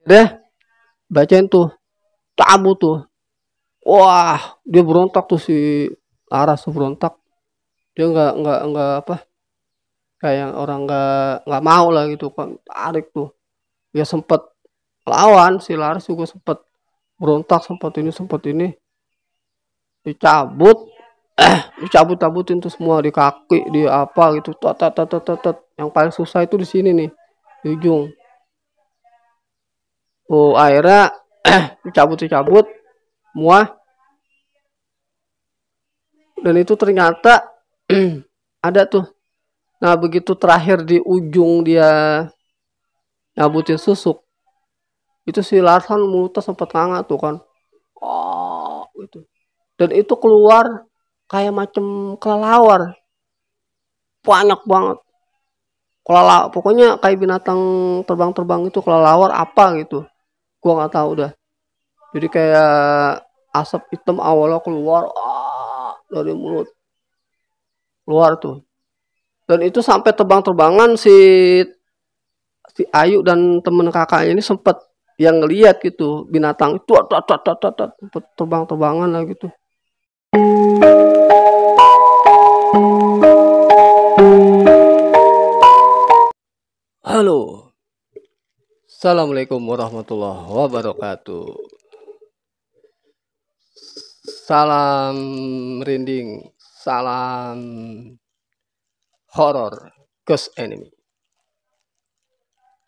Deh, bacain tuh, cabut tuh. Wah, dia berontak tuh si Laras tuh berontak. Dia nggak apa, kayak orang nggak mau lah gitu kan, tarik tuh. Dia sempet lawan si Laras juga sempet berontak, sempet ini dicabut, dicabut-cabutin tuh semua di kaki, di apa gitu, tat tat tat tat tat, tat. Yang paling susah itu di sini nih, di ujung. Oh, akhirnya dicabut-dicabut semua, dan itu ternyata ada tuh. Nah, begitu terakhir di ujung dia nyabutin susuk, itu si Larsan mulutnya sempet nganga tuh kan. Oh, gitu. Dan itu keluar kayak macem kelelawar, banyak banget. Kelelawar, pokoknya kayak binatang terbang-terbang itu, kelelawar apa gitu. Gua nggak tahu dah. Jadi kayak asap hitam awalnya keluar dari mulut, keluar tuh. Dan itu sampai terbang-terbangan si si Ayu dan temen kakaknya ini sempet yang ngeliat gitu binatang itu terbang-terbangan lah gitu. Halo, assalamualaikum warahmatullahi wabarakatuh. Salam merinding, salam horor, ghost enemy.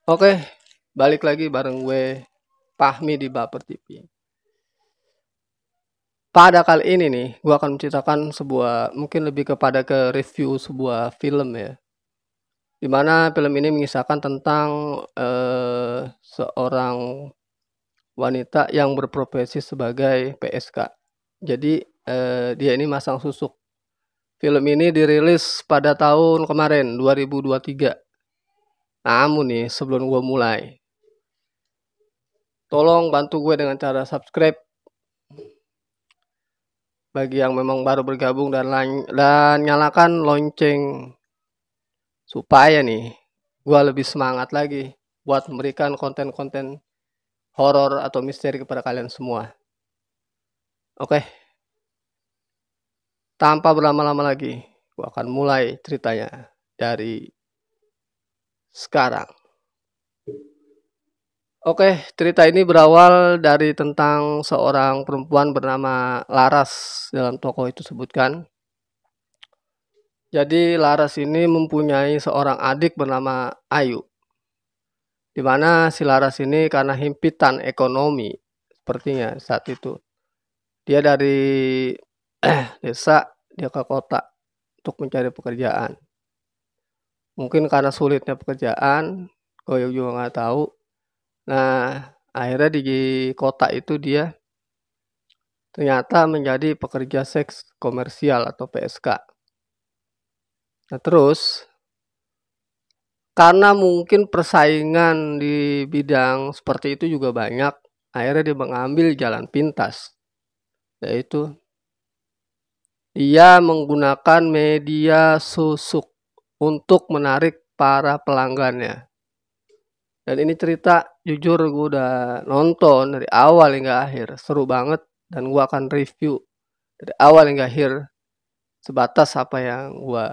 Oke, balik lagi bareng gue Fahmi di Baper TV. Pada kali ini nih, gue akan menceritakan sebuah, mungkin lebih kepada ke review sebuah film ya. Dimana film ini mengisahkan tentang seorang wanita yang berprofesi sebagai PSK. Jadi dia ini masang susuk. Film ini dirilis pada tahun kemarin 2023. Namun nih, sebelum gue mulai, tolong bantu gue dengan cara subscribe bagi yang memang baru bergabung, dan nyalakan lonceng supaya nih gue lebih semangat lagi buat memberikan konten-konten horor atau misteri kepada kalian semua. Oke, tanpa berlama-lama lagi, gue akan mulai ceritanya dari sekarang. Oke, cerita ini berawal dari tentang seorang perempuan bernama Laras, dalam tokoh itu sebutkan. Jadi Laras ini mempunyai seorang adik bernama Ayu. Di mana si Laras ini karena himpitan ekonomi sepertinya saat itu, dia dari desa dia ke kota untuk mencari pekerjaan. Mungkin karena sulitnya pekerjaan, gue juga nggak tahu. Nah, akhirnya di kota itu dia ternyata menjadi pekerja seks komersial atau PSK. Nah, terus karena mungkin persaingan di bidang seperti itu juga banyak, akhirnya dia mengambil jalan pintas, yaitu dia menggunakan media susuk untuk menarik para pelanggannya. Dan ini cerita jujur gue udah nonton dari awal hingga akhir, seru banget, dan gue akan review dari awal hingga akhir sebatas apa yang gue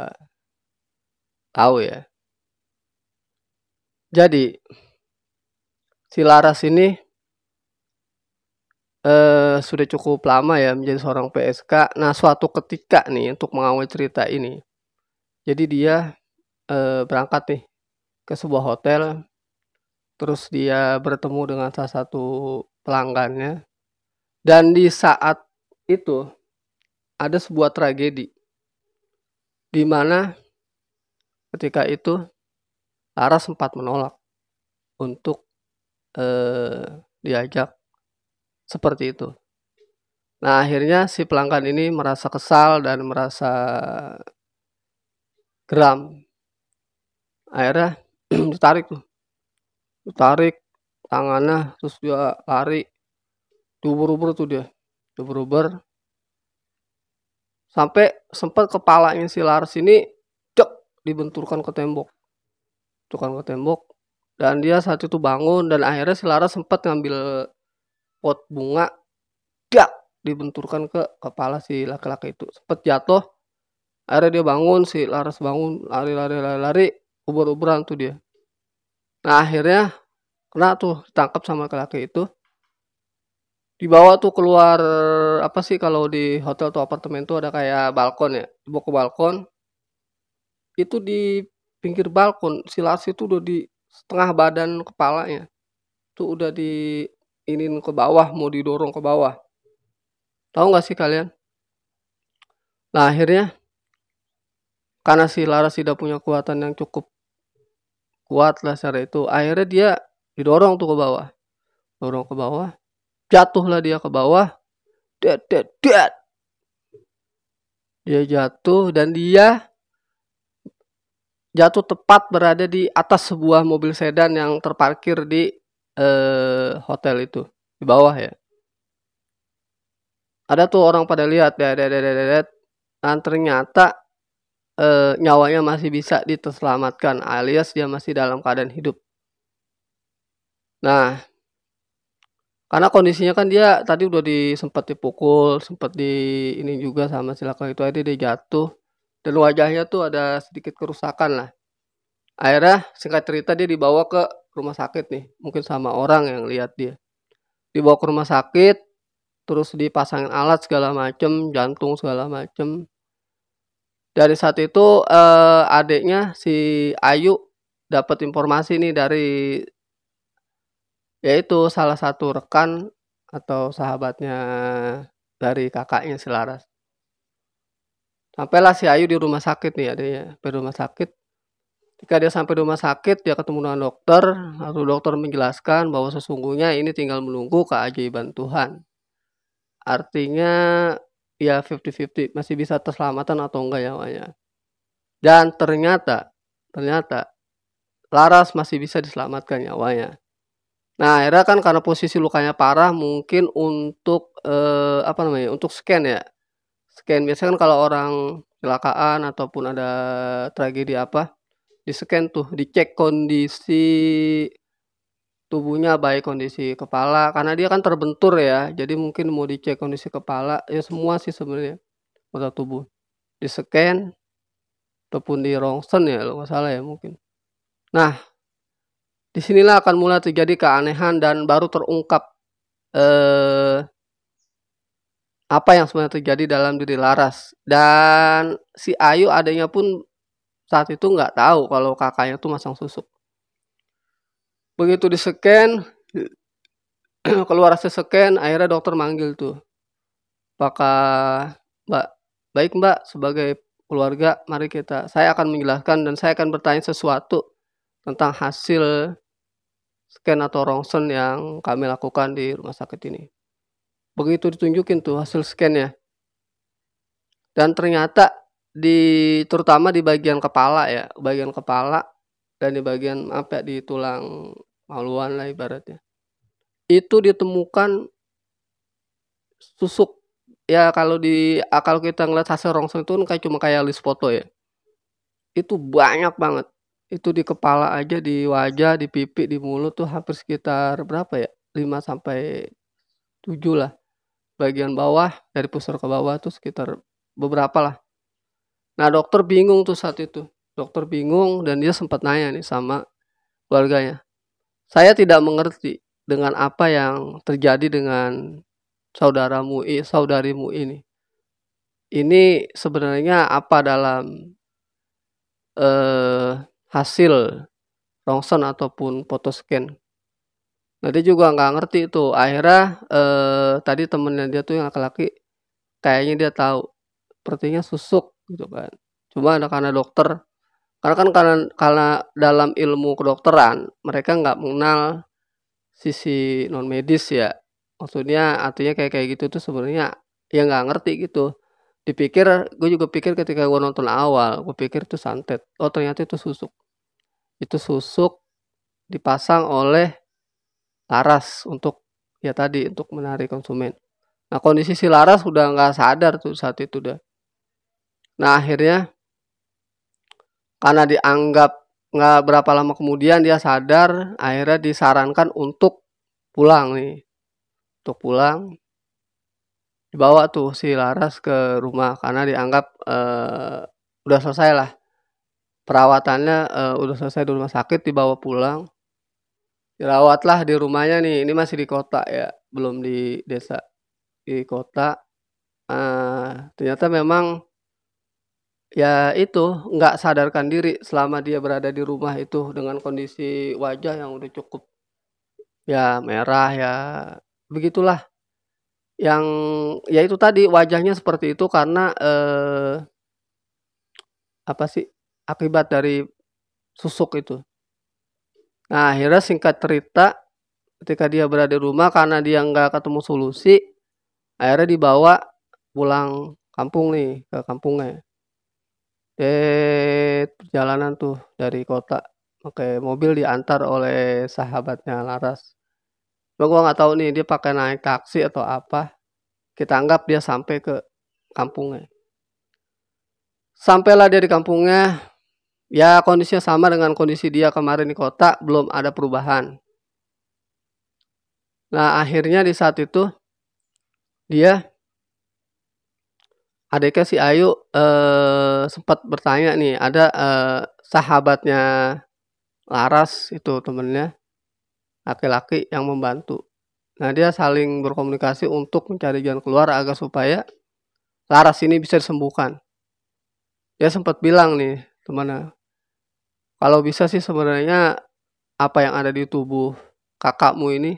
tahu ya. Jadi si Laras ini sudah cukup lama ya menjadi seorang PSK. Nah, suatu ketika nih untuk mengawali cerita ini, jadi dia berangkat nih ke sebuah hotel, terus dia bertemu dengan salah satu pelanggannya, dan di saat itu ada sebuah tragedi, di mana ketika itu Laras sempat menolak untuk diajak seperti itu. Nah, akhirnya si pelanggan ini merasa kesal dan merasa geram. Akhirnya ditarik tangannya, terus dia lari, diuber-uber tuh dia, diuber-uber sampai sempat kepalanya si Laras ini dibenturkan ke tembok, Dan dia saat itu bangun dan akhirnya si Laras sempat ngambil pot bunga, dak, dibenturkan ke kepala si laki-laki itu. Sempat jatuh, akhirnya dia bangun, si Laras bangun, lari, ubur-uburan tuh dia. Nah akhirnya kena tuh, ditangkap sama laki-laki itu. Dibawa tuh keluar, apa sih kalau di hotel atau apartemen tuh ada kayak balkon ya. Dibawa ke balkon, itu di pinggir balkon, si Laras itu udah di setengah badan kepalanya. Tuh udah inin ke bawah, mau didorong ke bawah. Tahu nggak sih kalian? Nah akhirnya karena si Laras tidak punya kekuatan yang cukup kuat lah secara itu, akhirnya dia didorong tuh ke bawah, dorong ke bawah, jatuhlah dia ke bawah, dead. Dia jatuh dan dia jatuh tepat berada di atas sebuah mobil sedan yang terparkir di hotel itu, di bawah ya. Ada tuh orang pada lihat, dan ternyata nyawanya masih bisa diselamatkan, alias dia masih dalam keadaan hidup. Nah, karena kondisinya kan dia tadi udah sempat dipukul, sempat ini juga sama si laki itu, akhirnya dia jatuh dan wajahnya tuh ada sedikit kerusakan lah. Akhirnya singkat cerita dia dibawa ke rumah sakit nih, mungkin sama orang yang lihat dia. Dibawa ke rumah sakit, terus dipasangin alat segala macem, jantung segala macem. Dari saat itu adiknya si Ayu dapat informasi nih dari yaitu salah satu rekan atau sahabatnya dari kakaknya si Laras. Sampailah si Ayu di rumah sakit nih adiknya, di rumah sakit. Ketika dia sampai di rumah sakit, dia ketemu dengan dokter, lalu dokter menjelaskan bahwa sesungguhnya ini tinggal menunggu keajaiban Tuhan. Artinya ya 50-50, masih bisa terselamatan atau enggak nyawanya. Dan ternyata Laras masih bisa diselamatkan nyawanya. Nah, akhirnya kan karena posisi lukanya parah, mungkin untuk untuk scan ya. Scan biasanya kan kalau orang kecelakaan ataupun ada tragedi apa, di scan tuh, dicek kondisi tubuhnya, baik kondisi kepala, karena dia kan terbentur ya. Jadi mungkin mau dicek kondisi kepala, ya semua sih sebenarnya anggota tubuh. Di scan ataupun di ronsen ya kalau nggak salah ya mungkin. Nah, disinilah akan mulai terjadi keanehan dan baru terungkap apa yang sebenarnya terjadi dalam diri Laras. Dan si Ayu adanya pun saat itu nggak tahu kalau kakaknya tuh masang susuk. Begitu di scan, keluar hasil scan, akhirnya dokter manggil tuh. Apakah Mbak, baik Mbak, sebagai keluarga, mari saya akan menjelaskan dan saya akan bertanya sesuatu tentang hasil scan atau ronsen yang kami lakukan di rumah sakit ini. Begitu ditunjukin tuh hasil scan-nya. Dan ternyata terutama di bagian kepala ya, bagian kepala dan di bagian di tulang maluan lah ibaratnya. Itu ditemukan susuk. Ya kalau kita ngeliat hasil ronsen itu kan cuma kayak list foto ya. Itu banyak banget. Itu di kepala aja, di wajah, di pipi, di mulut tuh hampir sekitar berapa ya? 5 sampai 7 lah. Bagian bawah, dari pusar ke bawah tuh sekitar beberapa lah. Nah dokter bingung tuh saat itu. Dokter bingung dan dia sempat nanya nih sama keluarganya. Saya tidak mengerti dengan apa yang terjadi dengan saudarimu ini. Ini sebenarnya apa dalam hasil ronsen ataupun foto scan. Nah dia juga nggak ngerti tuh. Akhirnya tadi temennya dia tuh yang laki-laki kayaknya dia tahu. Sepertinya susuk gitu kan. Cuma karena dokter, karena dalam ilmu kedokteran mereka nggak mengenal sisi non medis ya. Maksudnya artinya kayak gitu tuh sebenarnya ya nggak ngerti gitu. Gue juga pikir ketika gue nonton awal, gue pikir itu santet. Oh ternyata itu susuk. Itu susuk dipasang oleh Laras untuk menarik konsumen. Nah kondisi si Laras udah nggak sadar tuh saat itu dah. Nah akhirnya karena dianggap nggak berapa lama kemudian dia sadar, akhirnya disarankan untuk pulang nih. Untuk pulang, dibawa tuh si Laras ke rumah karena dianggap udah selesai lah perawatannya, udah selesai di rumah sakit, dibawa pulang. Dirawatlah di rumahnya nih, ini masih di kota ya, belum di desa. Di kota, ternyata memang ya itu, nggak sadarkan diri selama dia berada di rumah itu dengan kondisi wajah yang udah cukup ya merah ya, begitulah. Yang ya itu tadi wajahnya seperti itu karena, apa sih, akibat dari susuk itu. Nah akhirnya singkat cerita, ketika dia berada di rumah karena dia nggak ketemu solusi, akhirnya dibawa pulang kampung nih, ke kampungnya. Perjalanan tuh dari kota pakai mobil diantar oleh sahabatnya Laras. Cuma gua nggak tahu nih dia pakai naik taksi atau apa. Kita anggap dia sampai ke kampungnya. Sampailah dia di kampungnya, ya kondisinya sama dengan kondisi dia kemarin di kota, belum ada perubahan. Nah akhirnya di saat itu dia adiknya si Ayu sempat bertanya nih, ada sahabatnya Laras itu temennya laki-laki yang membantu. Nah dia saling berkomunikasi untuk mencari jalan keluar agar supaya Laras ini bisa disembuhkan. Dia sempat bilang nih temannya, kalau bisa sih sebenarnya apa yang ada di tubuh kakakmu ini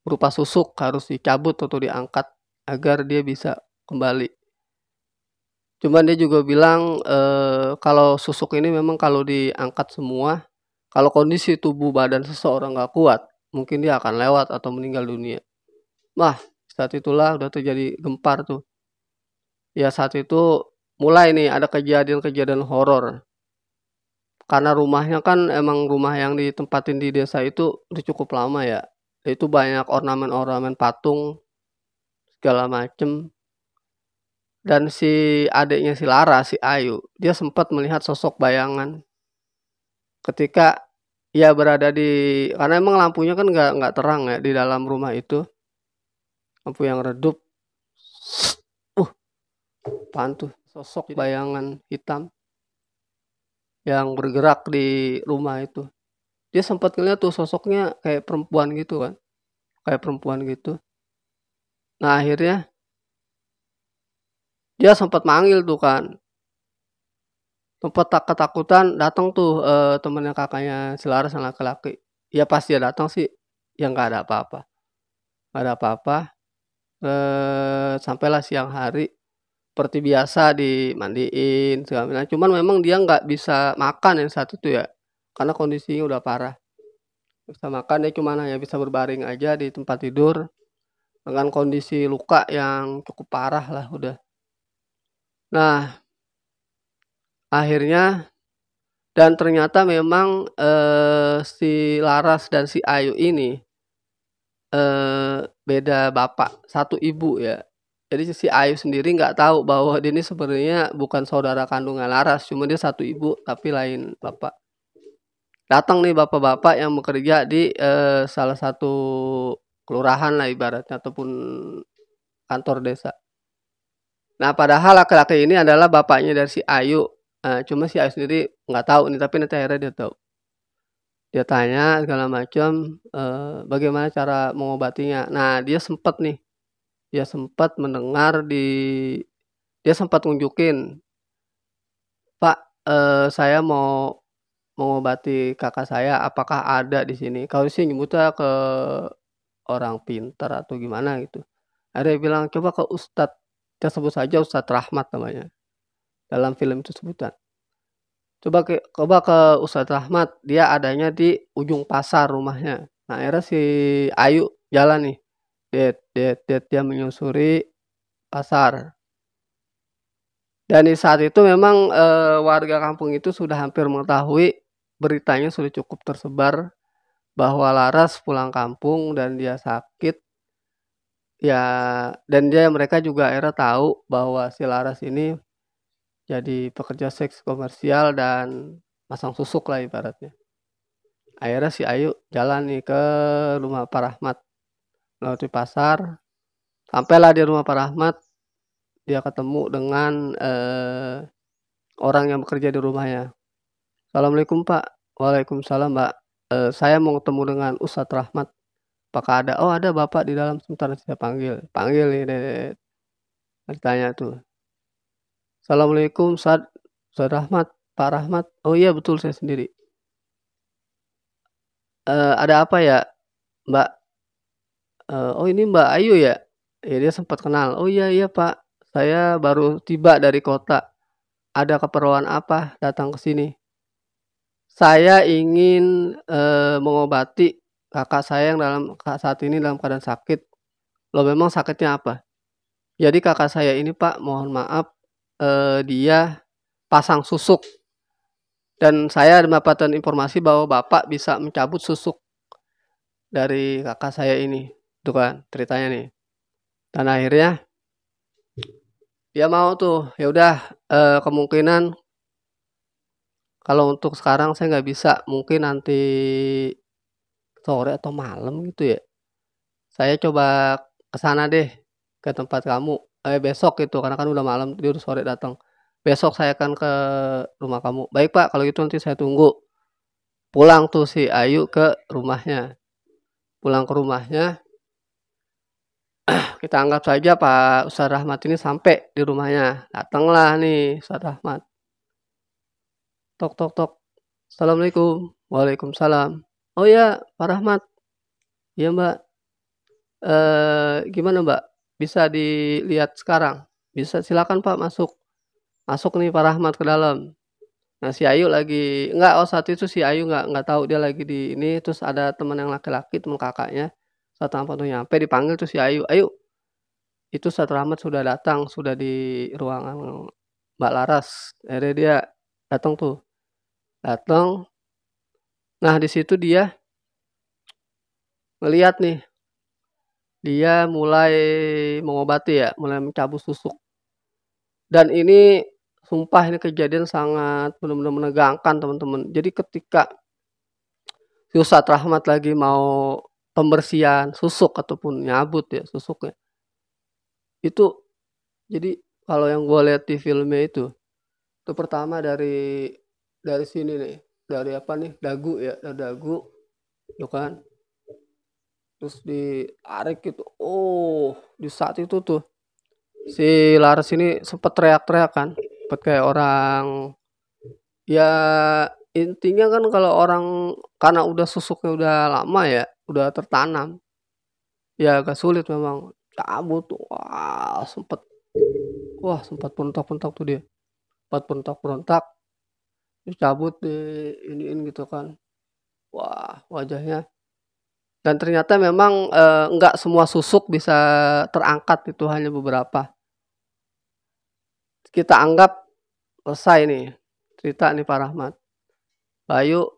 berupa susuk harus dicabut atau diangkat agar dia bisa kembali. Cuman dia juga bilang kalau susuk ini memang kalau diangkat semua, kalau kondisi tubuh badan seseorang nggak kuat, mungkin dia akan lewat atau meninggal dunia. Wah, saat itulah udah terjadi gempar tuh. Ya saat itu mulai nih ada kejadian-kejadian horor. Karena rumahnya kan emang rumah yang ditempatin di desa itu udah cukup lama ya. Itu banyak ornamen-ornamen patung segala macem. Dan si adiknya si Lara, si Ayu, dia sempat melihat sosok bayangan ketika ia berada di, karena emang lampunya kan nggak terang ya di dalam rumah itu, lampu yang redup. Apaan tuh? Sosok bayangan hitam yang bergerak di rumah itu. Dia sempat ngeliat tuh sosoknya kayak perempuan gitu kan. Kayak perempuan gitu. Nah akhirnya dia sempat manggil tuh kan. Sempat ketakutan datang tuh temennya kakaknya si Laras yang laki-laki. Ya pas dia datang sih ya nggak ada apa-apa. Nggak ada apa-apa. Sampailah siang hari. Seperti biasa dimandiin segala macam. Cuman memang dia nggak bisa makan yang saat itu ya. Karena kondisinya udah parah. Bisa makan dia cuma hanya bisa berbaring aja di tempat tidur dengan kondisi luka yang cukup parah lah udah. Nah, akhirnya dan ternyata memang si Laras dan si Ayu ini beda bapak, satu ibu ya. Jadi si Ayu sendiri nggak tahu bahwa dia ini sebenarnya bukan saudara kandungnya Laras, cuma dia satu ibu tapi lain bapak. Datang nih bapak-bapak yang bekerja di salah satu kelurahan lah ibaratnya ataupun kantor desa. Nah padahal laki-laki ini adalah bapaknya dari si Ayu. Cuma si Ayu sendiri nggak tahu nih tapi nanti akhirnya dia tahu. Dia tanya segala macam, bagaimana cara mengobatinya. Nah dia sempat nih, dia sempat mendengar dia sempat nunjukin, "Pak, saya mau mengobati kakak saya, apakah ada di sini?" Kalau sih nyebutnya ke orang pintar atau gimana gitu. Ada yang bilang, "Coba ke ustadz," kita sebut saja Ustadz Rahmat namanya, dalam film itu sebutan. Coba ke Ustadz Rahmat, dia adanya di ujung pasar rumahnya. Nah akhirnya si Ayu jalan nih, dia menyusuri pasar. Dan di saat itu memang warga kampung itu sudah hampir mengetahui beritanya sudah cukup tersebar bahwa Laras pulang kampung dan dia sakit. Ya, dan mereka juga akhirnya tahu bahwa si Laras ini jadi pekerja seks komersial dan masang susuk lah ibaratnya. Akhirnya si Ayu jalan nih ke rumah Pak Rahmat, melewati pasar, sampailah di rumah Pak Rahmat, dia ketemu dengan orang yang bekerja di rumahnya. Assalamualaikum Pak. Waalaikumsalam Mbak. Saya mau ketemu dengan Ustadz Rahmat. Apakah ada? Oh ada Bapak di dalam, sebentar saya panggil. Panggil nih, ditanya tuh. Assalamualaikum Ustadz Rahmat, Pak Rahmat. Oh iya betul, saya sendiri. Ada apa ya Mbak? Oh ini Mbak Ayu ya? Ya dia sempat kenal. Oh iya Pak, saya baru tiba dari kota. Ada keperluan apa datang ke sini? Saya ingin mengobati kakak saya yang saat ini dalam keadaan sakit. Loh memang sakitnya apa? Jadi kakak saya ini Pak, mohon maaf, dia pasang susuk. Dan saya mendapatkan informasi bahwa Bapak bisa mencabut susuk dari kakak saya ini. Itu kan ceritanya nih. Dan akhirnya dia mau tuh, ya udah kemungkinan kalau untuk sekarang saya nggak bisa, mungkin nanti sore atau malam gitu ya. Saya coba ke sana deh, ke tempat kamu. Besok gitu, karena kan udah malam, dia udah sore datang. Besok saya akan ke rumah kamu. Baik Pak, kalau gitu nanti saya tunggu. Pulang tuh si Ayu ke rumahnya. Pulang ke rumahnya, kita anggap saja Pak Ustadz Rahmat ini sampai di rumahnya. Datanglah nih Ustadz Rahmat. Tok tok tok. Assalamualaikum. Waalaikumsalam. Oh ya Pak Rahmat. Iya Mbak. Gimana Mbak? Bisa dilihat sekarang? Bisa, silakan Pak masuk. Masuk nih Pak Rahmat ke dalam. Nah si Ayu lagi saat itu si Ayu nggak tahu dia lagi di ini, terus ada teman yang laki-laki, teman kakaknya. Saat waktu nyampe dipanggil tuh si Ayu, Ayu. Itu Ustadz Rahmat sudah datang, sudah di ruangan Mbak Laras. Akhirnya dia datang tuh. Datang. Nah di situ dia ngelihat nih. Dia mulai mengobati ya, mulai mencabut susuk. Dan ini sumpah ini kejadian sangat benar-benar menegangkan teman-teman. Jadi ketika si Ustadz Rahmat lagi mau pembersihan susuk ataupun nyabut ya susuknya. Itu jadi kalau yang gue lihat di filmnya itu pertama dari sini nih, dari apa nih, dagu ya, dari dagu, tuh kan. Terus ditarik gitu. Oh, di saat itu tuh si Laras ini sempet teriak-teriak kan, sempet kayak orang, ya intinya kan kalau orang karena udah susuknya udah lama ya, udah tertanam, ya agak sulit memang cabut tuh. Sempat berontak-berontak tuh dia, sempat berontak-berontak, dicabut iniin gitu kan. Wah wajahnya. Dan ternyata memang enggak semua susuk bisa terangkat, itu hanya beberapa. Kita anggap selesai nih cerita nih Pak Rahmat. Bayu,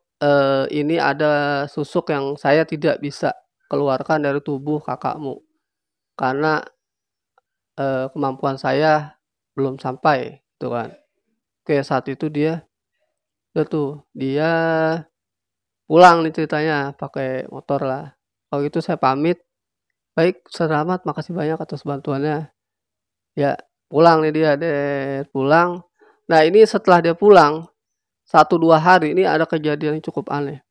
ini ada susuk yang saya tidak bisa keluarkan dari tubuh kakakmu karena kemampuan saya belum sampai, gitu kan. Oke, saat itu dia pulang nih ceritanya pakai motor lah. Kalau gitu saya pamit. Baik, selamat, makasih banyak atas bantuannya. Ya, pulang nih dia pulang. Nah ini setelah dia pulang 1-2 hari ini ada kejadian yang cukup aneh.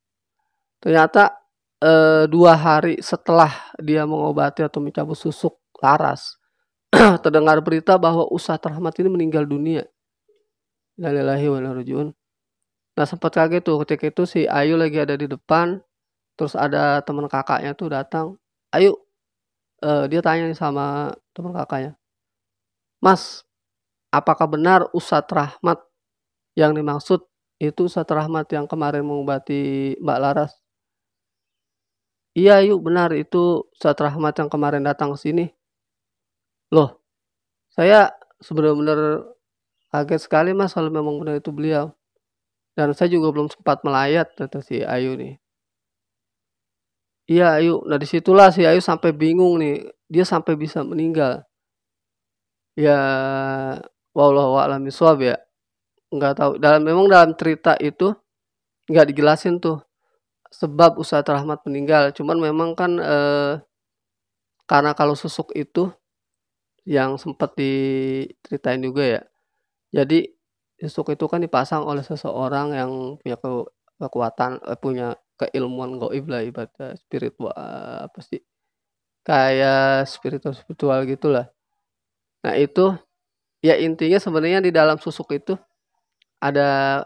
Ternyata 2 hari setelah dia mengobati atau mencabut susuk Laras, terdengar berita bahwa Ustadz Rahmat ini meninggal dunia. Innalillahi wa inna ilaihi raji'un. Nah sempat kaget tuh ketika itu si Ayu lagi ada di depan, terus ada teman kakaknya tuh datang. Ayu, dia tanya nih sama teman kakaknya, Mas, apakah benar Ustadz Rahmat yang dimaksud itu Ustadz Rahmat yang kemarin mengobati Mbak Laras? Iya Ayu, benar itu Ustadz Rahmat yang kemarin datang ke sini. Loh, saya benar-benar kaget sekali Mas kalau memang benar itu beliau. Dan saya juga belum sempat melayat, kata si Ayu nih. Iya Ayu, nah disitulah si Ayu sampai bingung nih, dia sampai bisa meninggal. Ya, wallahu a'lam bishawab ya. Nggak tahu. Memang dalam cerita itu nggak dijelasin tuh sebab Ustadz Rahmat meninggal. Cuman memang kan karena kalau susuk itu yang sempat diceritain juga ya. Jadi susuk itu kan dipasang oleh seseorang yang punya kekuatan, punya keilmuan gaib lah ibaratnya spiritual apa sih? Kayak spiritual gitulah. Nah itu ya intinya sebenarnya di dalam susuk itu ada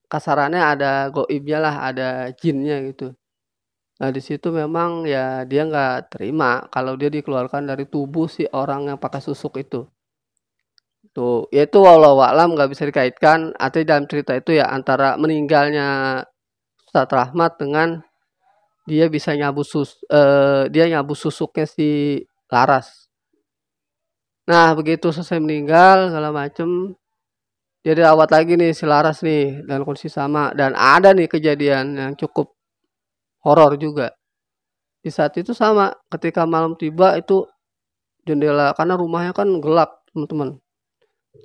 kasarannya ada gaibnya lah, ada jinnya gitu. Nah di situ memang ya dia nggak terima kalau dia dikeluarkan dari tubuh si orang yang pakai susuk itu. Tuh, ya itu walau alam nggak bisa dikaitkan. Artinya dalam cerita itu ya antara meninggalnya Ustadz Rahmat dengan dia bisa dia nyabu susuknya si Laras. Nah begitu selesai meninggal segala macem, dia dirawat lagi nih si Laras nih dalam kondisi sama dan ada nih kejadian yang cukup horor juga. Di saat itu sama, ketika malam tiba itu jendela karena rumahnya kan gelap, teman-teman.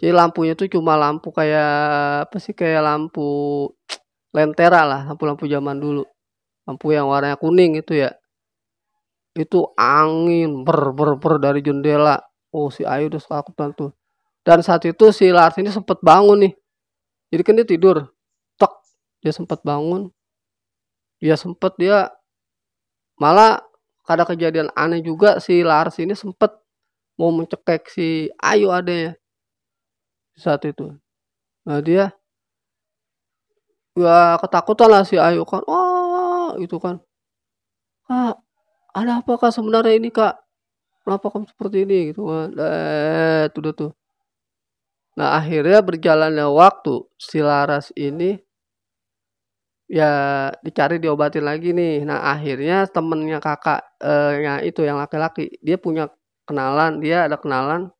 Jadi lampunya itu cuma lampu kayak apa sih kayak lampu lentera lah, lampu-lampu zaman dulu. Lampu yang warnanya kuning itu ya. Itu angin ber dari jendela. Oh si Ayu udah ketakutan tuh. Dan saat itu si Lars ini sempat bangun nih. Jadi kan dia tidur. Tek, dia sempat bangun. Dia malah ada kejadian aneh juga si Lars ini sempat mau mencekek si Ayu adanya saat itu. Nah dia ya ketakutan lah si Ayu kan. Wah itu kan. Kak, ada apa kak sebenarnya ini kak? Kenapa kamu seperti ini gitu kan? Udah tuh. Nah akhirnya berjalannya waktu si Laras ini ya dicari diobatin lagi nih. Nah akhirnya temennya kakaknya itu yang laki-laki dia punya kenalan, dia ada kenalan.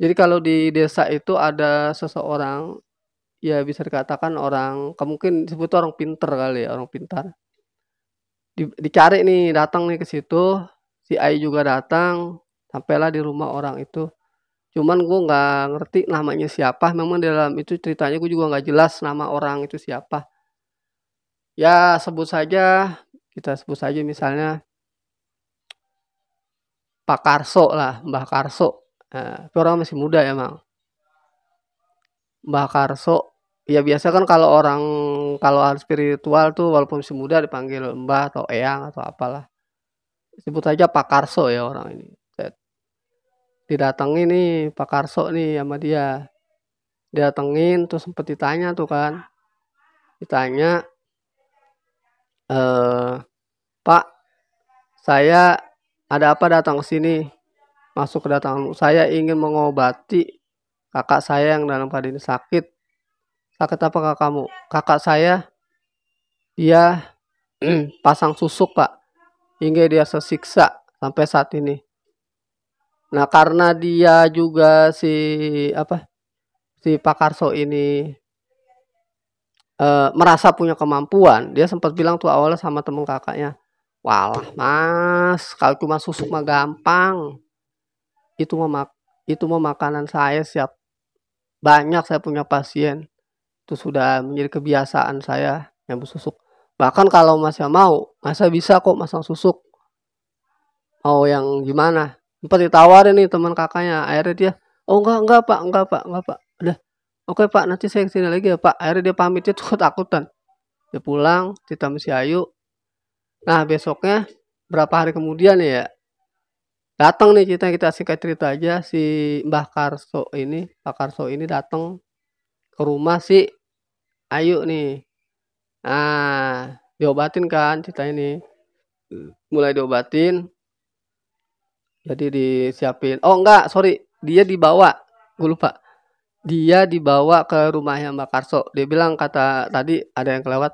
Jadi kalau di desa itu ada seseorang ya bisa dikatakan orang mungkin disebut orang pinter kali ya, orang pintar. Dicari nih, datang nih ke situ, si Ai juga datang, sampailah di rumah orang itu. Cuman gue nggak ngerti namanya siapa, memang di dalam itu ceritanya gue juga nggak jelas nama orang itu siapa. Ya kita sebut saja misalnya Pak Karso lah, Mbah Karso. Nah, itu orang masih muda ya Mang. Mbah Karso, ya biasa kan kalau hal spiritual tuh walaupun masih muda dipanggil Mbah atau Eyang atau apalah. Sebut saja Pak Karso ya orang ini. Didatengin nih Pak Karso nih sama dia. Didatengin terus sempet ditanya tuh kan. Ditanya, Pak, saya ada apa datang ke sini? Masuk kedatangan saya ingin mengobati kakak saya yang dalam keadaan sakit. Sakit apa kakak kamu? Kakak saya dia pasang susuk pak hingga dia tersiksa sampai saat ini. Nah karena dia juga si Pak Karso ini merasa punya kemampuan, dia sempat bilang tuh awalnya sama temen kakaknya, walah mas kalau cuma susuk mah gampang, itu mah makanan saya siap banyak, saya punya pasien itu sudah menjadi kebiasaan saya yang bersusuk. Bahkan kalau masih mau, masa bisa kok masang susuk. Mau yang gimana? Sempat ditawarin nih teman kakaknya. Akhirnya dia, oh enggak pak. Udah, oke pak, nanti saya kesini lagi ya pak. Akhirnya dia pamit, dia tuh ketakutan. Dia pulang, cerita sama si Ayu. Nah besoknya, berapa hari kemudian ya, datang nih kita singkat cerita aja. Si Mbah Karso ini, Pak Karso ini datang ke rumah si Ayu nih. Nah, diobatin kan cerita ini. Mulai diobatin. Jadi disiapin. Oh enggak, sorry. Dia dibawa. Gue lupa. Dia dibawa ke rumahnya Mbak Karso. Dia bilang kata tadi ada yang kelewat.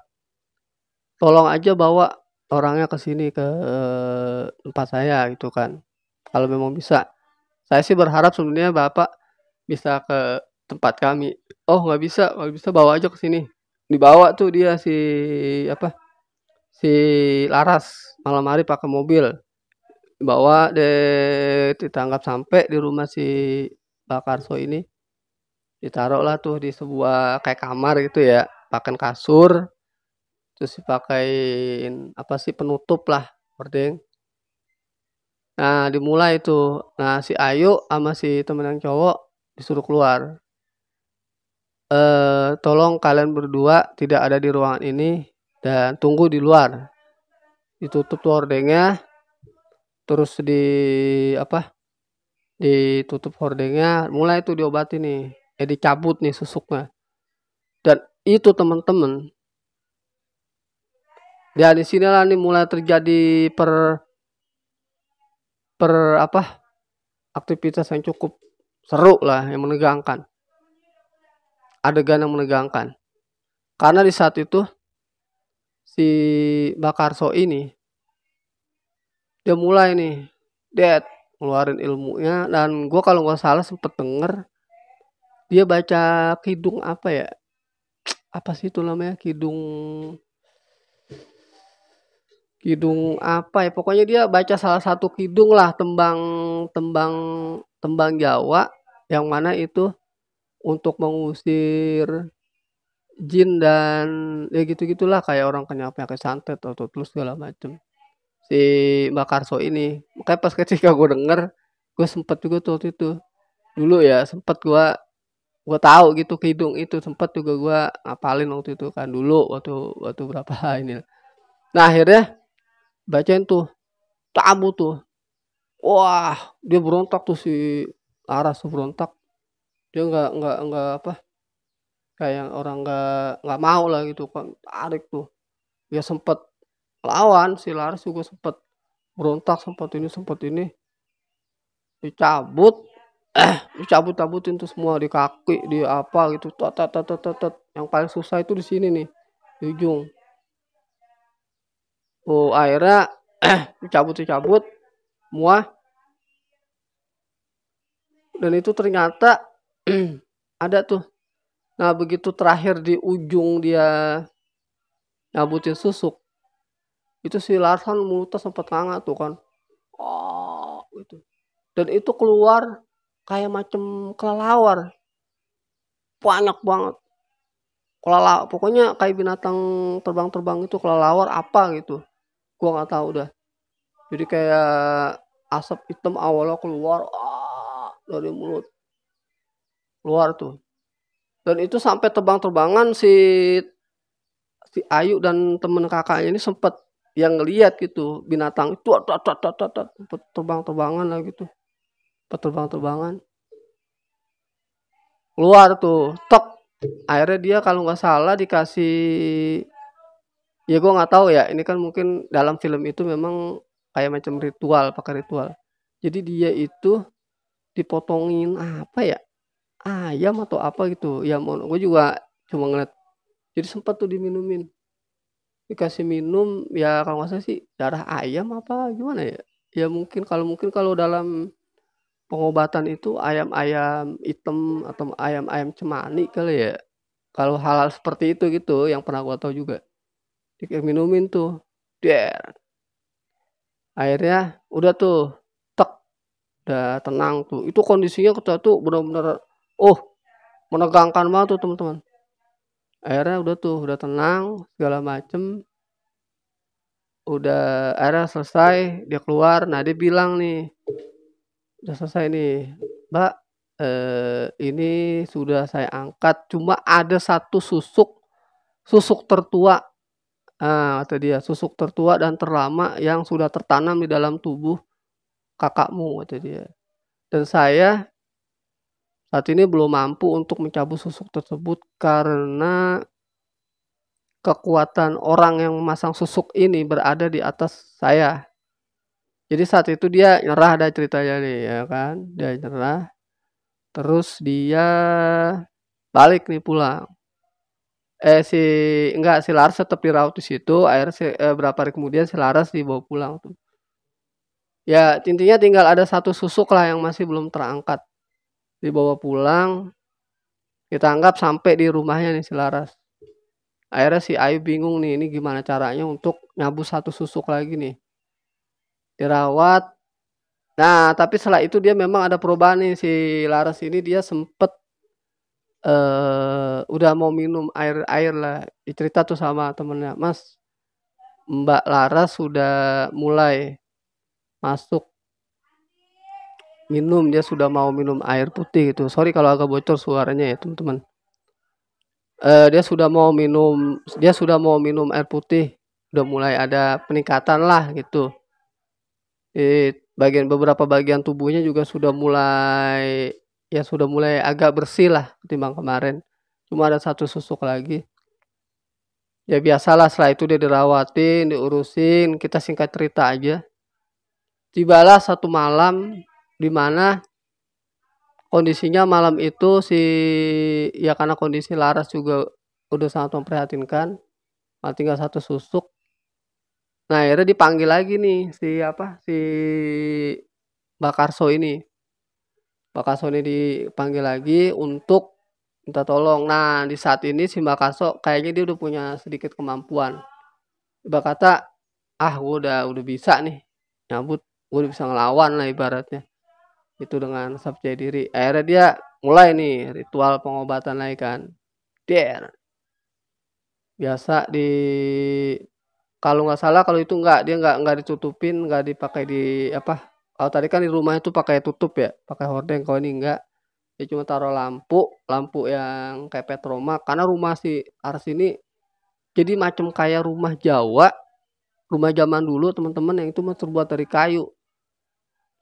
Tolong aja bawa orangnya ke sini ke tempat saya gitu kan. Kalau memang bisa. Saya sih berharap sebenarnya Bapak bisa ke tempat kami. Oh nggak bisa bawa aja ke sini. Dibawa tuh dia si Laras malam hari pakai mobil. Bawa ditangkap sampai di rumah si Pak Karso ini. Ditaruh lah tuh di sebuah kayak kamar gitu ya, pakai kasur. terus dipakein apa sih, penutup lah, hordeng. Nah, dimulai tuh. Nah, si Ayu sama si temen yang cowok disuruh keluar. Tolong kalian berdua tidak ada di ruangan ini dan tunggu di luar. Ditutup tuh hordengnya, terus ditutup hordengnya, mulai tuh diobati nih. Dicabut nih susuknya. Dan itu teman-teman, ya di sinilah nih mulai terjadi aktivitas yang cukup seru lah, yang menegangkan. Adegan yang menegangkan. Karena di saat itu si Bakarso ini dia mulai nih ngeluarin ilmunya, dan gue kalau nggak salah sempet denger dia baca kidung apa ya, apa sih itu namanya, kidung apa ya, pokoknya dia baca salah satu kidung lah, tembang Jawa yang mana itu untuk mengusir jin dan ya gitu-gitulah, kayak orang kena penyakit santet atau terus segala macem. Si Mbak Karso ini, makanya pas ketika gue denger, gue sempet juga tuh waktu itu dulu ya, sempet gue tahu gitu kidung itu, sempet juga gue ngapalin waktu itu kan dulu, waktu berapa ini. Nah akhirnya bacain tuh, tabu tuh, wah dia berontak tuh, si Laras tuh berontak. Dia nggak apa, kayak orang nggak mau lah gitu kan, tarik tuh. Dia sempet lawan, si Laras juga sempet berontak, sempat ini dicabut, dicabut-cabutin tuh semua, di kaki, di apa gitu, tat. Yang paling susah itu di sini nih, di ujung. Oh akhirnya dicabut semua, dan itu ternyata ada tuh. Nah begitu terakhir di ujung dia nyabutin susuk, itu si Larsan mulutnya sempat nganga tuh kan, oh gitu. Dan itu keluar kayak macem kelelawar, banyak banget kelelawar, pokoknya kayak binatang terbang itu, kelelawar apa gitu, gua nggak tahu dah. Jadi kayak asap hitam awalnya keluar dari mulut, keluar tuh. Dan itu sampai terbang-terbangan, si Ayu dan temen kakaknya ini sempet yang ngeliat gitu, binatang itu terbang-terbangan lah gitu, terbang-terbangan keluar tuh, tok. Akhirnya dia kalau nggak salah dikasih, ya gue nggak tahu ya, ini kan mungkin dalam film itu memang kayak macam ritual, pakai ritual. Jadi dia itu dipotongin apa ya, ayam atau apa gitu ya, gue juga cuma ngeliat. Jadi sempat tuh diminumin, dikasih minum ya, kalau nggak salah sih darah ayam apa gimana ya. Ya mungkin kalau dalam pengobatan itu ayam-ayam hitam atau ayam-ayam cemani kali ya. Kalau hal-hal seperti itu gitu yang pernah gua tahu juga. Minumin tuh. Der. Akhirnya udah tuh, tek, udah tenang tuh. Itu kondisinya kita tuh benar-benar menegangkan banget tuh teman-teman. Akhirnya udah tenang segala macem. Udah akhirnya selesai, dia keluar. Nah dia bilang nih, udah selesai nih Mbak, ini sudah saya angkat, cuma ada satu susuk tertua, kata dia, susuk tertua dan terlama yang sudah tertanam di dalam tubuh kakakmu, kata dia. Dan saya saat ini belum mampu untuk mencabut susuk tersebut karena kekuatan orang yang memasang susuk ini berada di atas saya. Jadi saat itu dia nyerah, ada ceritanya nih ya kan, dia nyerah. Terus dia balik nih pulang. Si Laras tetap dirawat di situ. Akhirnya berapa hari kemudian si Laras dibawa pulang tuh. Ya intinya tinggal ada satu susuk lah yang masih belum terangkat. Dibawa pulang, kita anggap sampai di rumahnya nih si Laras. Akhirnya si Ayu bingung nih, ini gimana caranya untuk nyabu satu susuk lagi nih. Dirawat. Nah tapi setelah itu dia memang ada perubahan nih, si Laras ini dia sempet udah mau minum air lah, cerita tuh sama temennya, "Mas, Mbak Laras sudah mulai masuk minum, dia sudah mau minum air putih," gitu. Sorry kalau agak bocor suaranya ya, teman-teman. Dia sudah mau minum air putih, udah mulai ada peningkatan lah gitu. Beberapa bagian tubuhnya juga sudah mulai agak bersih lah ketimbang kemarin. Cuma ada satu susuk lagi. Ya biasalah, setelah itu dia dirawatin, diurusin, kita singkat cerita aja. Tibalah satu malam di mana kondisinya malam itu karena kondisi Laras juga udah sangat memprihatinkan, tinggal satu susuk. Nah, akhirnya dipanggil lagi nih si Mbak Karso ini. Mbak Karso ini dipanggil lagi untuk minta tolong. Nah, di saat ini si Mbak Karso kayaknya dia udah punya sedikit kemampuan. Mbak kata, gue udah bisa nih nyambut, gue udah bisa ngelawan lah ibaratnya. Itu dengan percaya diri. Akhirnya dia mulai nih ritual pengobatan lagi kan. Biasa kalau nggak salah, kalau itu dia nggak ditutupin, nggak dipakai kalau tadi kan di rumah itu pakai tutup ya, pakai hordeng. Kalau ini enggak, dia cuma taruh lampu yang kayak petroma, karena rumah si Ars ini jadi macam kayak rumah Jawa, rumah zaman dulu teman-teman, yang itu terbuat dari kayu.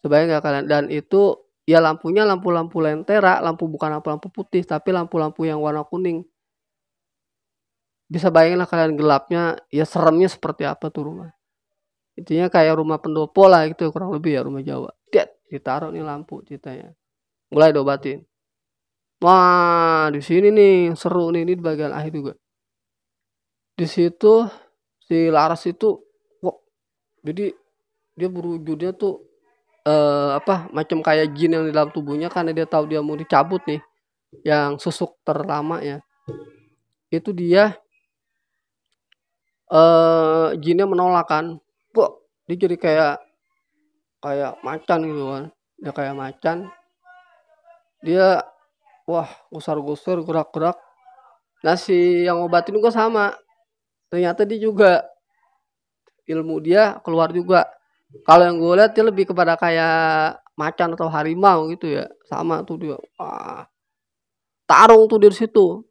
Sebayang nggak kalian? Dan itu ya lampunya lampu-lampu lentera, bukan lampu-lampu putih, tapi lampu-lampu yang warna kuning. Bisa bayangin lah kalian gelapnya, ya seremnya seperti apa tuh rumah. Intinya kayak rumah pendopo lah gitu, kurang lebih ya, rumah Jawa. Ditaruh nih lampu ceritanya. Mulai diobatin. Wah, di sini nih seru nih, ini di bagian akhir juga. Di situ si Laras itu jadi dia berwujudnya tuh macam kayak jin yang di dalam tubuhnya, karena dia tahu dia mau dicabut nih, yang susuk terlama ya. Itu dia jinnya menolak kan. Dia jadi kayak macan gitu kan. Dia kayak macan. Dia gusar-gusur, gerak-gerak. Nah, si yang ngobatin gue sama. Ternyata dia juga ilmu dia keluar juga. Kalau yang gue lihat dia lebih kepada kayak macan atau harimau gitu ya. Sama tuh dia. Tarung tuh dari situ.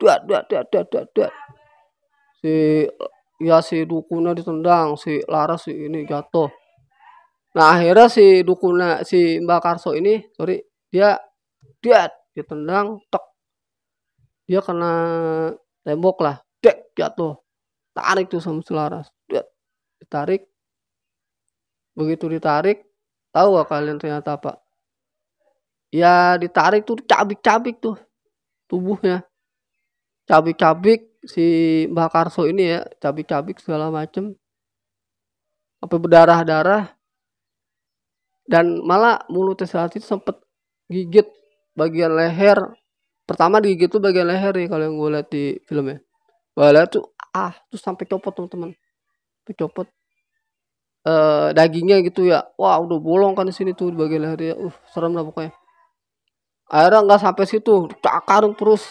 Si dukunnya ditendang, si Laras ini jatuh. Nah, akhirnya si Mbak Karso ini, dia ditendang, dia kena tembok lah, jatuh. Tarik tuh sama si Laras, ditarik. Begitu ditarik, tahu gak kalian ternyata apa? Ya ditarik tuh, cabik-cabik tuh tubuhnya, cabik-cabik si Mbak Karso ini ya, cabik-cabik segala macem, sampai berdarah-darah. Dan malah mulutnya saat itu sempet gigit bagian leher. Pertama digigit tuh bagian leher nih, kalau yang gue lihat di filmnya. Gue lihat tuh tuh sampai copot teman-teman, sampai copot dagingnya gitu ya. Wah, udah bolong kan di sini tuh di bagian lehernya. Serem lah pokoknya. Akhirnya nggak sampai situ, cakar terus.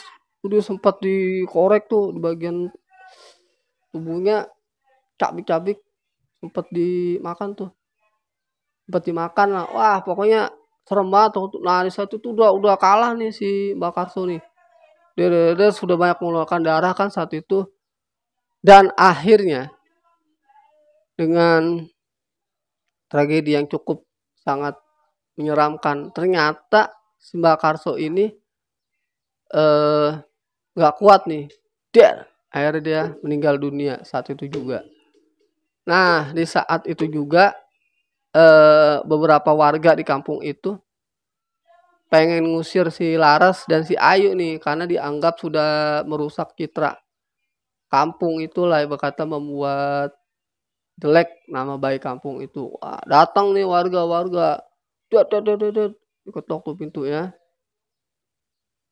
Dia sempat dikorek tuh di bagian tubuhnya, cabik-cabik, sempat dimakan tuh. Sempat dimakan lah. Wah, pokoknya serem banget. Nah, di saat itu udah kalah nih si Mbak Karso nih. Dia sudah banyak mengeluarkan darah kan saat itu. Dan akhirnya dengan tragedi yang cukup sangat menyeramkan, ternyata si Mbak Karso ini gak kuat nih. Akhirnya dia meninggal dunia saat itu juga. Nah, di saat itu juga beberapa warga di kampung itu pengen ngusir si Laras dan si Ayu nih, karena dianggap sudah merusak citra kampung itulah, berkata membuat jelek nama baik kampung itu. Wah, datang nih warga-warga, diketok tuh pintunya.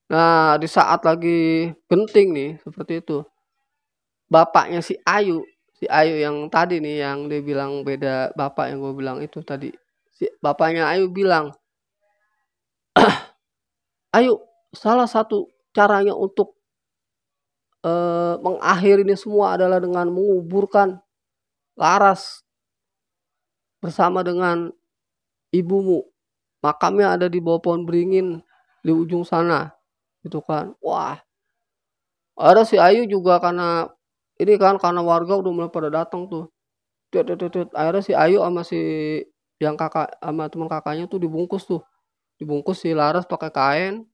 Nah, di saat lagi genting nih seperti itu, bapaknya si Ayu yang tadi nih, yang dia bilang beda bapak yang gue bilang itu tadi, si bapaknya Ayu bilang, Ayu, salah satu caranya untuk mengakhiri ini semua adalah dengan menguburkan Laras bersama dengan ibumu. Makamnya ada di bawah pohon beringin di ujung sana, gitu kan. Wah, ada si Ayu juga karena ini kan karena warga udah mulai pada datang tuh. Akhirnya si Ayu sama si yang kakak sama teman kakaknya tuh dibungkus tuh. Dibungkus si Laras pakai kain,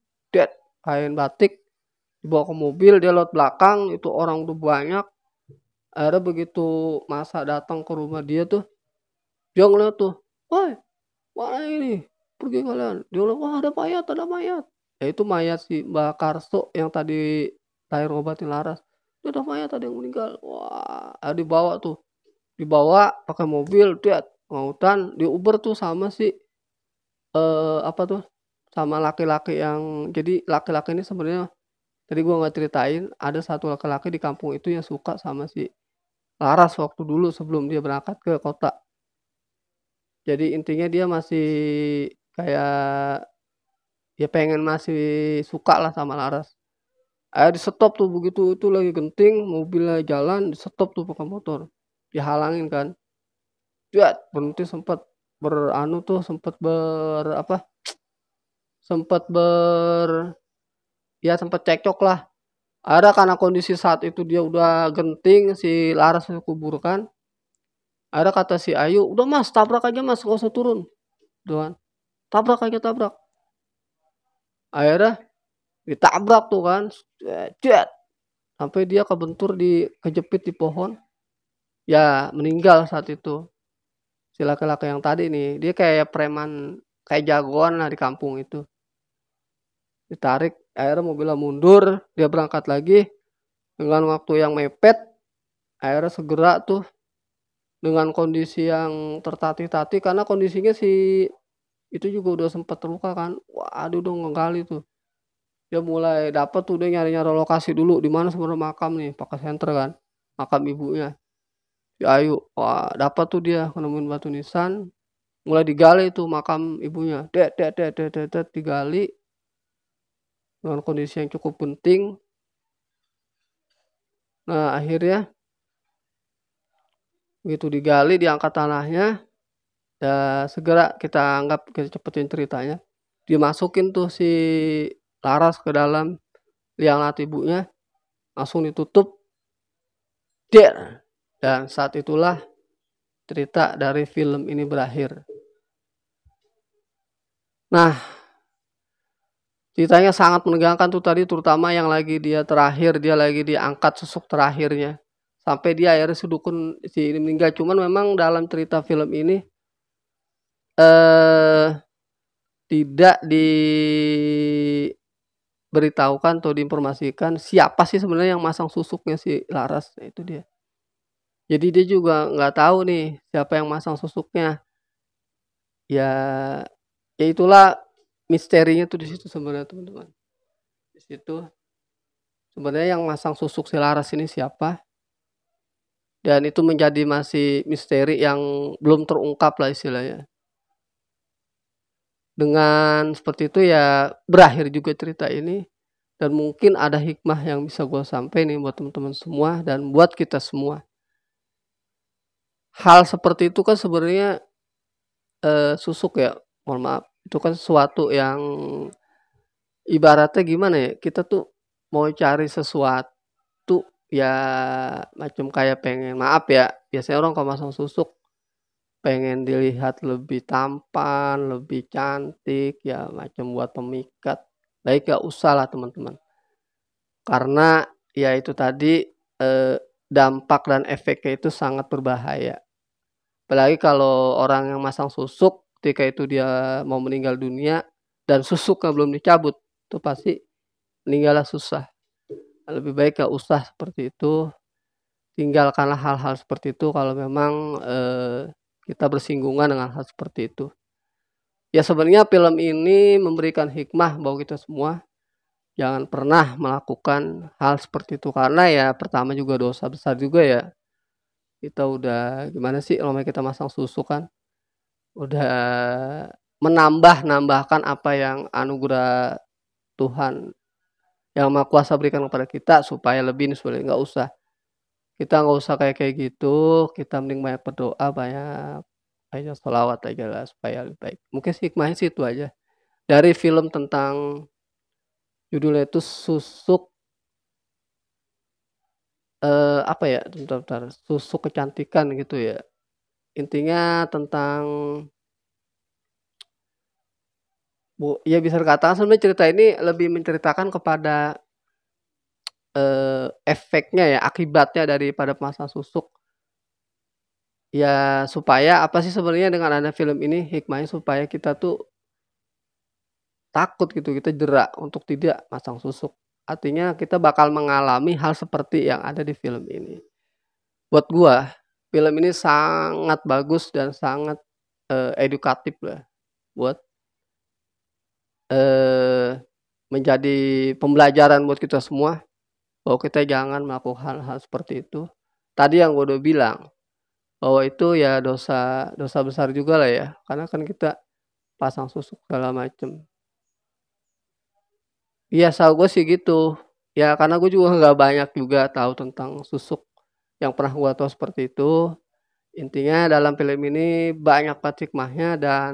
kain batik, dibawa ke mobil, dia lewat belakang, itu orang udah banyak. Akhirnya begitu masa datang ke rumah dia tuh, dia ngeliat tuh, "Woi, mana ini? Pergi kalian." Dia bilang, "Wah, ada mayat, ada mayat." Ya itu mayat si Mbak Karso yang tadi lahir ngobatin Laras. "Itu ada mayat, ada yang meninggal." Wah, dibawa tuh. Dibawa pakai mobil, ngautan, diuber tuh sama si apa tuh? Sama laki-laki yang jadi laki-laki ini sebenarnya tadi gua nggak ceritain, ada satu laki-laki di kampung itu yang suka sama si Laras waktu dulu sebelum dia berangkat ke kota. Jadi intinya dia masih kayak ya pengen masih suka lah sama Laras. Di-stop tuh begitu itu lagi genting, mobilnya jalan, di-stop tuh pakai motor. Dihalangin kan. Berhenti sempet sempet sempet ya sempet cekcok lah. Ada karena kondisi saat itu dia udah genting, si Laras kuburkan. Ada kata si Ayu, "Udah Mas, tabrak aja Mas, nggak usah turun." Gitu kan. Tabrak aja, tabrak. Akhirnya ditabrak tuh kan. Sampai dia kejepit di pohon. Ya meninggal saat itu. Si laki-laki yang tadi nih, dia kayak preman, kayak jagoan lah di kampung itu. Ditarik, akhirnya mobilnya mundur, dia berangkat lagi dengan waktu yang mepet. Akhirnya segera tuh dengan kondisi yang tertatih-tatih karena kondisinya si itu juga udah sempat terluka kan. Waduh udah ngegali tuh. Dia mulai dapat tuh dia nyari-nyari lokasi dulu di mana sebenarnya makam nih, pakai senter kan. Makam ibunya. Si Ayu. Wah, dapat tuh dia nemuin batu nisan. Mulai digali tuh makam ibunya. Digali dengan kondisi yang cukup penting. Nah, akhirnya begitu digali, diangkat tanahnya, ya segera kita cepetin ceritanya. Dimasukin tuh si Laras ke dalam liang lahat ibunya, langsung ditutup. Dan saat itulah cerita dari film ini berakhir. Nah, ceritanya sangat menegangkan tuh tadi, terutama yang lagi dia lagi diangkat susuk terakhirnya. Sampai dia akhirnya si dukun si ini meninggal. Cuman memang dalam cerita film ini tidak diberitahukan atau diinformasikan siapa sih sebenarnya yang masang susuknya si Laras. Nah, itu dia. Jadi dia juga nggak tahu nih siapa yang masang susuknya. Ya, ya itulah misterinya tuh di situ sebenarnya teman-teman. Di situ sebenarnya yang masang susuk si Laras ini siapa? Dan itu menjadi masih misteri yang belum terungkap lah istilahnya. Dengan seperti itu ya berakhir juga cerita ini. Dan mungkin ada hikmah yang bisa gue sampaikan nih buat teman-teman semua dan buat kita semua. Hal seperti itu kan sebenarnya susuk ya, mohon maaf. Itu kan sesuatu yang ibaratnya gimana ya, kita tuh mau cari sesuatu ya macam kayak pengen, maaf ya, biasanya orang kalau masang susuk pengen dilihat lebih tampan, lebih cantik, ya macam buat pemikat. Baik gak usah lah teman-teman. Karena ya itu tadi dampak dan efeknya itu sangat berbahaya. Apalagi kalau orang yang masang susuk ketika itu dia mau meninggal dunia dan susuknya belum dicabut, itu pasti meninggalnya susah. Lebih baik gak usah seperti itu. Tinggalkanlah hal-hal seperti itu kalau memang kita bersinggungan dengan hal seperti itu. Ya sebenarnya film ini memberikan hikmah bahwa kita semua jangan pernah melakukan hal seperti itu. Karena ya pertama juga dosa besar juga ya. Kita udah gimana sih namanya kita masang susuk kan. Udah menambahkan apa yang anugerah Tuhan yang Maha Kuasa berikan kepada kita supaya lebih supaya nggak usah. Kita nggak usah kayak gitu, kita mending banyak berdoa, banyak baca sholawat aja lah supaya lebih baik. Mungkin sih hikmahnya sih itu aja. Dari film tentang judulnya itu Susuk apa ya, bentar, Susuk Kecantikan gitu ya. Intinya tentang ya bisa dikatakan sebenarnya cerita ini lebih menceritakan kepada efeknya ya, akibatnya daripada pemasang susuk. Ya supaya apa sih sebenarnya dengan ada film ini hikmahnya supaya kita tuh takut gitu, kita jerak untuk tidak masang susuk. Artinya kita bakal mengalami hal seperti yang ada di film ini. Buat gua, film ini sangat bagus dan sangat edukatif lah buat menjadi pembelajaran buat kita semua bahwa kita jangan melakukan hal-hal seperti itu. Tadi yang gua udah bilang bahwa itu ya dosa besar juga lah ya, karena kan kita pasang susuk segala macem. Iya, setahu gue sih gitu. Ya karena gue juga nggak banyak juga tahu tentang susuk. Yang pernah gue tahu seperti itu. Intinya dalam film ini banyak banget hikmahnya dan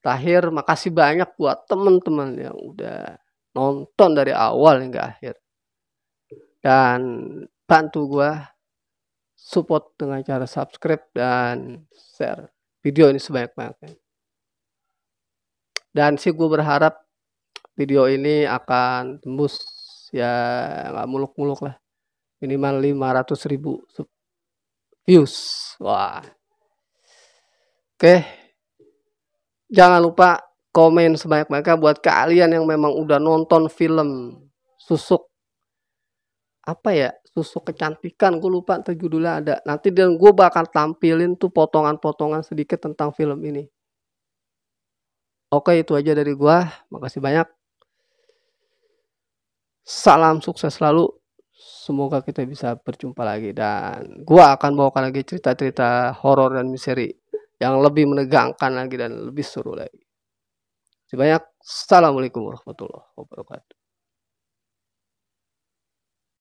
terakhir makasih banyak buat teman-teman yang udah nonton dari awal hingga akhir. Dan bantu gue support dengan cara subscribe dan share video ini sebanyak-banyaknya. Dan sih gue berharap video ini akan tembus ya nggak muluk-muluk lah. Minimal 500.000 views. Wah. Oke. Jangan lupa komen sebanyak-banyaknya buat kalian yang memang udah nonton film Susuk. Apa ya? Susuk Kecantikan. Gue lupa ntar judulnya ada. Nanti dan gue bakal tampilin tuh potongan-potongan sedikit tentang film ini. Oke, itu aja dari gue. Makasih banyak. Salam sukses selalu. Semoga kita bisa berjumpa lagi dan gua akan bawakan lagi cerita-cerita horor dan misteri yang lebih menegangkan lagi dan lebih seru lagi. Terima kasih banyak. Assalamualaikum warahmatullahi wabarakatuh.